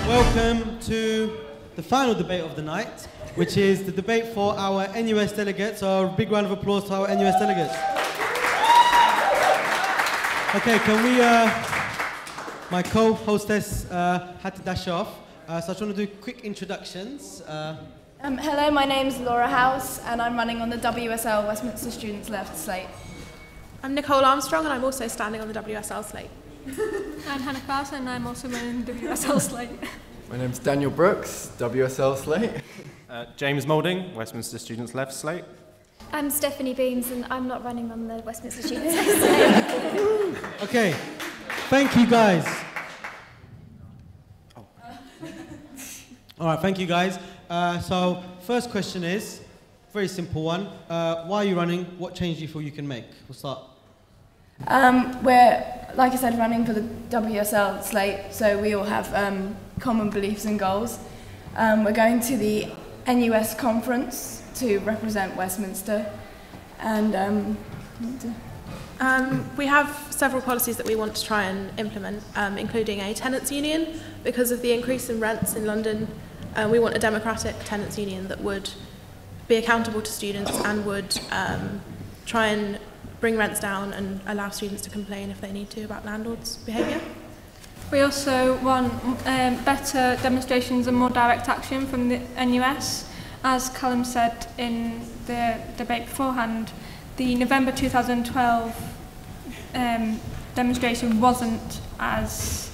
Welcome to the final debate of the night, which is the debate for our NUS Delegates. So a big round of applause to our NUS Delegates. Okay, can we, my co-hostess had to dash off, so I just want to do quick introductions. Hello, my name's Laura House, and I'm running on the WSL Westminster Students' Left slate. I'm Nicole Armstrong, and I'm also standing on the WSL slate. I'm Hannah Klaus, and I'm also running the WSL slate. My name's Daniel Brooks, WSL slate. James Moulding, Westminster Students' Left slate. I'm Stephanie Beams, and I'm not running on the Westminster Students' Left slate. Okay, thank you guys. All right, thank you guys. So first question is, very simple one. Why are you running? What change do you feel you can make? We'll start. We're, like I said, running for the WSL slate, so we all have common beliefs and goals. We're going to the NUS conference to represent Westminster, and we have several policies that we want to try and implement, including a tenants' union. Because of the increase in rents in London, we want a democratic tenants' union that would be accountable to students and would try and bring rents down and allow students to complain if they need to about landlords' behaviour. We also want better demonstrations and more direct action from the NUS. As Callum said in the debate beforehand, the November 2012 demonstration wasn't as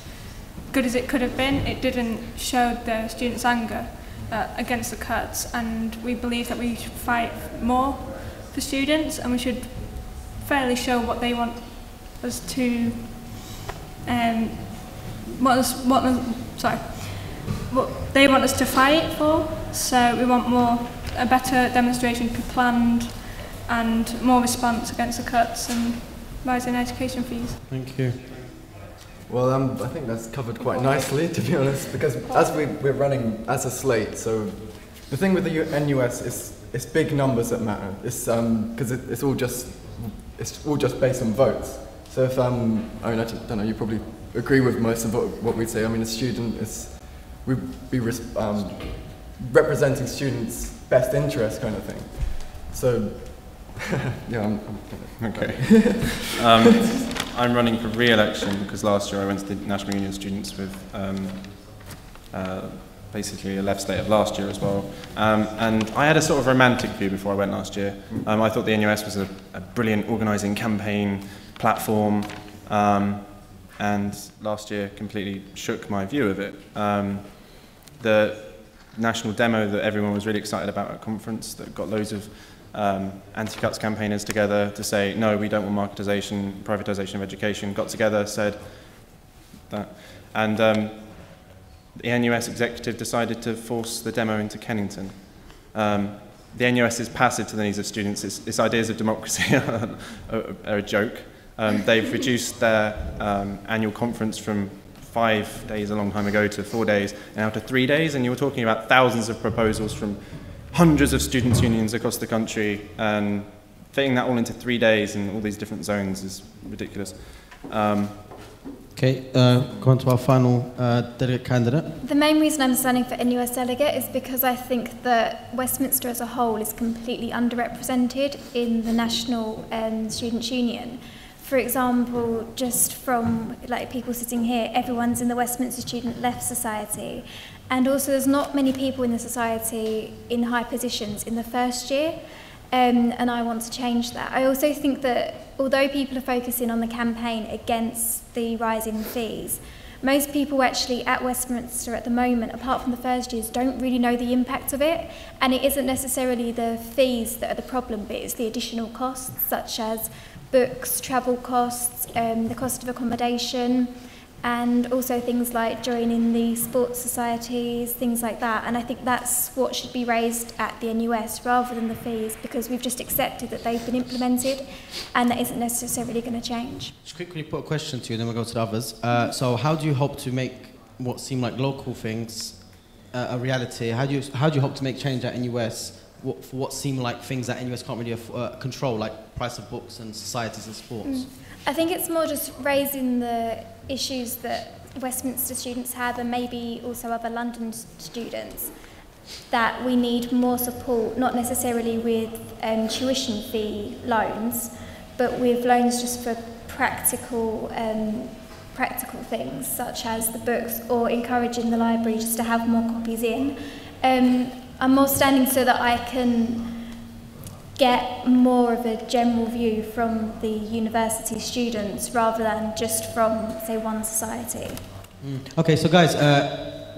good as it could have been. It didn't show the students' anger against the cuts, and we believe that we should fight more for students, and we should fairly show what they want us to what they want us to fight for. So we want a better demonstration to be planned and more response against the cuts and rising education fees. Thank you. Well, I think that's covered quite nicely, to be honest, because as we're running as a slate, so the thing with the NUS is it's big numbers that matter. It's because it's all just based on votes. So if I mean, I don't know, you probably agree with most of what we say. I mean, a student we'd be representing students' best interest kind of thing. So yeah, Okay. I'm running for re-election because last year I went to the National Union of Students with basically a left slate of last year as well. And I had a sort of romantic view before I went last year. I thought the NUS was a brilliant organising campaign platform, and last year completely shook my view of it. The national demo that everyone was really excited about at conference, that got loads of anti-cuts campaigners together to say, no, we don't want marketisation, privatisation of education, got together, said that. And the NUS executive decided to force the demo into Kennington. The NUS is passive to the needs of students. Its ideas of democracy are a joke. They've reduced their annual conference from 5 days a long time ago to 4 days, and now to 3 days, and you were talking about thousands of proposals from hundreds of students' unions across the country, and fitting that all into 3 days in all these different zones is ridiculous. Okay, go on to our final delegate candidate. The main reason I'm standing for NUS Delegate is because I think that Westminster as a whole is completely underrepresented in the National Students' Union. For example, just from like people sitting here, everyone's in the Westminster Student Left Society. And also there's not many people in the society in high positions in the first year, and I want to change that. I also think that although people are focusing on the campaign against the rising fees, most people actually at Westminster at the moment, apart from the first years, don't really know the impact of it, and it isn't necessarily the fees that are the problem, but it's the additional costs such as books, travel costs, the cost of accommodation, and also things like joining the sports societies, things like that. And I think that's what should be raised at the NUS rather than the fees, because we've just accepted that they've been implemented and that isn't necessarily going to change. Just quickly put a question to you, then we'll go to the others. So how do you hope to make what seem like local things a reality? How do you hope to make change at NUS for what seem like things that NUS can't really control, like price of books and societies and sports? I think it's more just raising the issues that Westminster students have, and maybe also other London students, that we need more support, not necessarily with tuition fee loans, but with loans just for practical things, such as the books, or encouraging the library just to have more copies in. I'm more standing so that I can get more of a general view from the university students rather than just from, say, one society. Okay, so guys,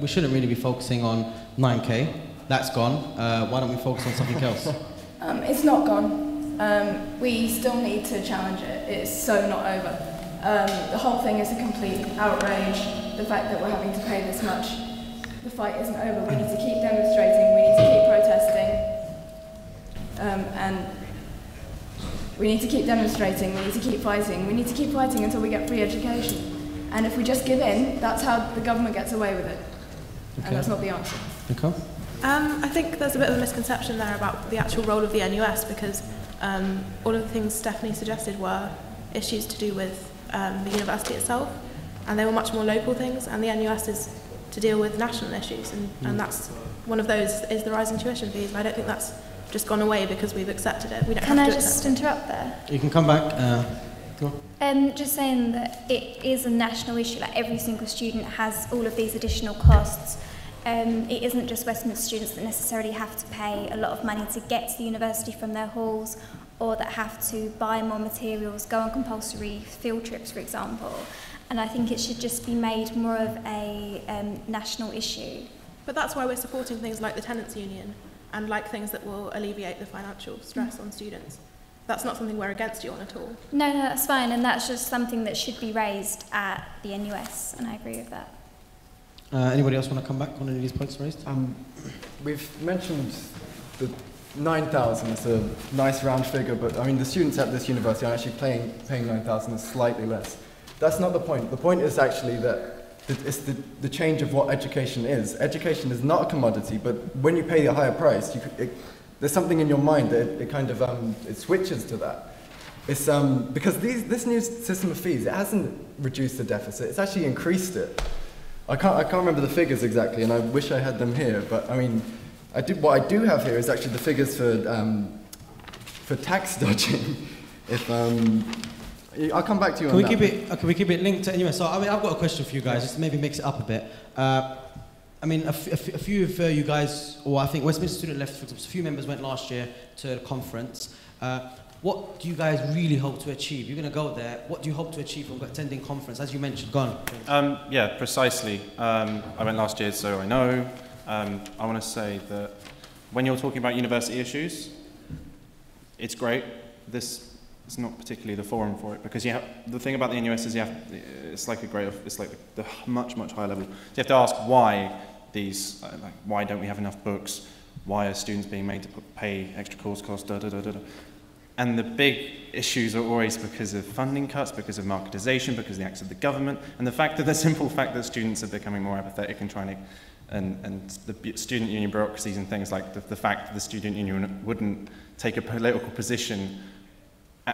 we shouldn't really be focusing on 9K. That's gone. Why don't we focus on something else? It's not gone. We still need to challenge it. It's so not over. The whole thing is a complete outrage. The fact that we're having to pay this much. The fight isn't over. We need to keep demonstrating. We need to keep protesting. And we need to keep demonstrating. We need to keep fighting. We need to keep fighting until we get free education. And if we just give in, that's how the government gets away with it. Okay. And that's not the answer. Okay. I think there's a bit of a misconception there about the actual role of the NUS, because all of the things Stephanie suggested were issues to do with the university itself, and they were much more local things, and the NUS is to deal with national issues, and that's one of those is the rise in tuition fees. I don't think that's just gone away because we've accepted it. We don't Can have I to just accept interrupt there? You can come back. Go on. Just saying that it is a national issue, like every single student has all of these additional costs. It isn't just Westminster students that necessarily have to pay a lot of money to get to the university from their halls, or that have to buy more materials, go on compulsory field trips, for example. And I think it should just be made more of a national issue. But that's why we're supporting things like the tenants union and like things that will alleviate the financial stress on students. That's not something we're against you on at all. No, that's fine, and that's just something that should be raised at the NUS, and I agree with that. Anybody else want to come back on any of these points raised? We've mentioned the 9,000 is a nice round figure, but I mean the students at this university are actually paying 9,000 is slightly less. That's not the point. The point is actually that it's the change of what education is. Education is not a commodity, but when you pay a higher price, there's something in your mind that it kind of it switches to that. It's because this new system of fees, it hasn't reduced the deficit, it's actually increased it. I can't remember the figures exactly, and I wish I had them here, but I mean, what I do have here is actually the figures for tax dodging. If I'll come back to you on that. Can we keep it linked to NUS? So I mean, I've got a question for you guys, just to maybe mix it up a bit. I mean, a few of you guys, or I think Westminster Student Left, for example, a few members went last year to the conference. What do you guys really hope to achieve? You're going to go there. What do you hope to achieve from attending conference? As you mentioned, go on. Yeah, precisely. I went last year, so I know. I want to say that when you're talking about university issues, it's great. This is not particularly the forum for it, because the thing about the NUS is it's like the much higher level. So you have to ask why these, why don't we have enough books? Why are students being made to pay extra course costs? And the big issues are always because of funding cuts, because of marketisation, because of the acts of the government, and the simple fact that students are becoming more apathetic and trying to, and the student union bureaucracies and things like the fact that the student union wouldn't take a political position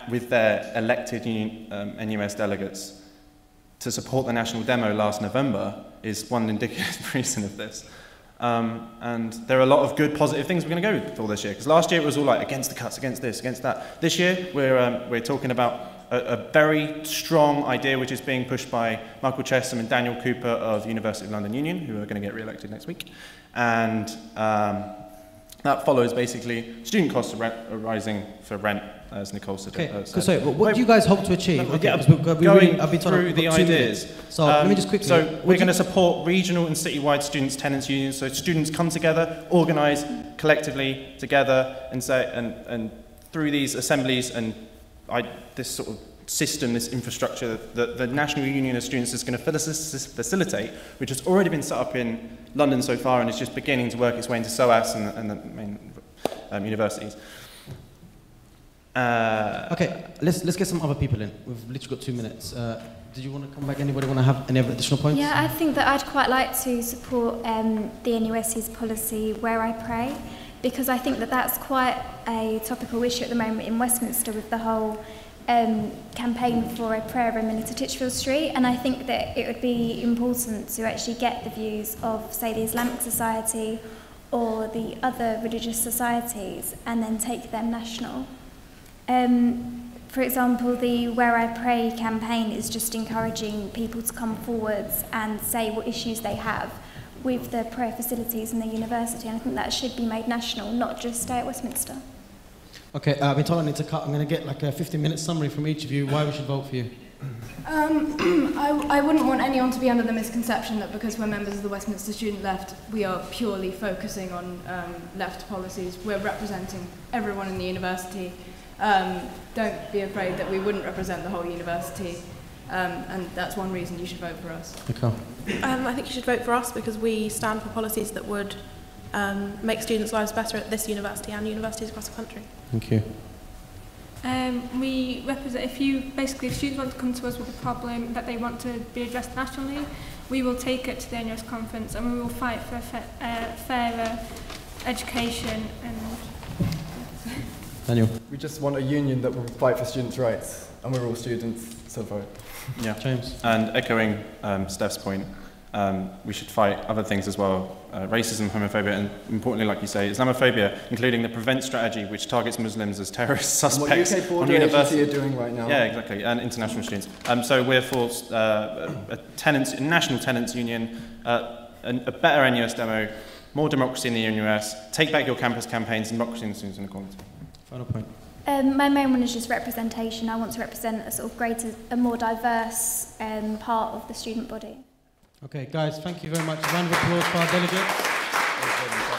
with their elected NUS delegates to support the national demo last November is one indicative reason of this. And there are a lot of good, positive things we're going to go for this year. Because last year it was all like against the cuts, against this, against that. This year we're talking about a very strong idea which is being pushed by Michael Chesham and Daniel Cooper of the University of London Union, who are going to get re-elected next week. And that follows basically student costs are rising for rent, as Nicole said. Okay, so what do you guys hope to achieve? I've been through the ideas. So let me just quickly. So we're going to support regional and citywide students' tenants unions. So students come together, organise collectively together, and say, and through these assemblies and this sort of system, this infrastructure that the National Union of Students is going to facilitate, which has already been set up in London so far and is just beginning to work its way into SOAS and the main universities. Okay, let's get some other people in. We've literally got 2 minutes. Did you want to come back? Anybody want to have any other additional points? Yeah, I think that I'd quite like to support the NUS's policy Where I Pray, because I think that that's quite a topical issue at the moment in Westminster with the whole campaign for a prayer room in Little Titchfield Street, and I think that it would be important to actually get the views of, say, the Islamic Society or the other religious societies and then take them national. For example, the Where I Pray campaign is just encouraging people to come forwards and say what issues they have with the prayer facilities in the university, and I think that should be made national, not just stay at Westminster. Okay, I've been told I need to cut. I'm going to get like a 15-minute summary from each of you why we should vote for you. I wouldn't want anyone to be under the misconception that because we're members of the Westminster Student Left, we are purely focusing on left policies. We're representing everyone in the university. Don't be afraid that we wouldn't represent the whole university, and that's one reason you should vote for us. Okay. I think you should vote for us because we stand for policies that would make students' lives better at this university and universities across the country. Thank you. We represent, if students want to come to us with a problem that they want to be addressed nationally, we will take it to the NUS conference and we will fight for a fairer education. And Daniel. We just want a union that will fight for students' rights, and we're all students, so vote. Yeah. James. And echoing Steph's point, we should fight other things as well. Racism, homophobia, and importantly, like you say, Islamophobia, including the PREVENT strategy, which targets Muslims as terrorist suspects what UK on Border Agency are doing right now. Yeah, exactly, and international students. So we're for a national tenants union, a better NUS demo, more democracy in the NUS, take back your campus campaigns, democracy and students inequality. Final point. My main one is just representation. I want to represent a sort of greater, a more diverse part of the student body. Okay, guys, thank you very much. A round of applause for our delegates.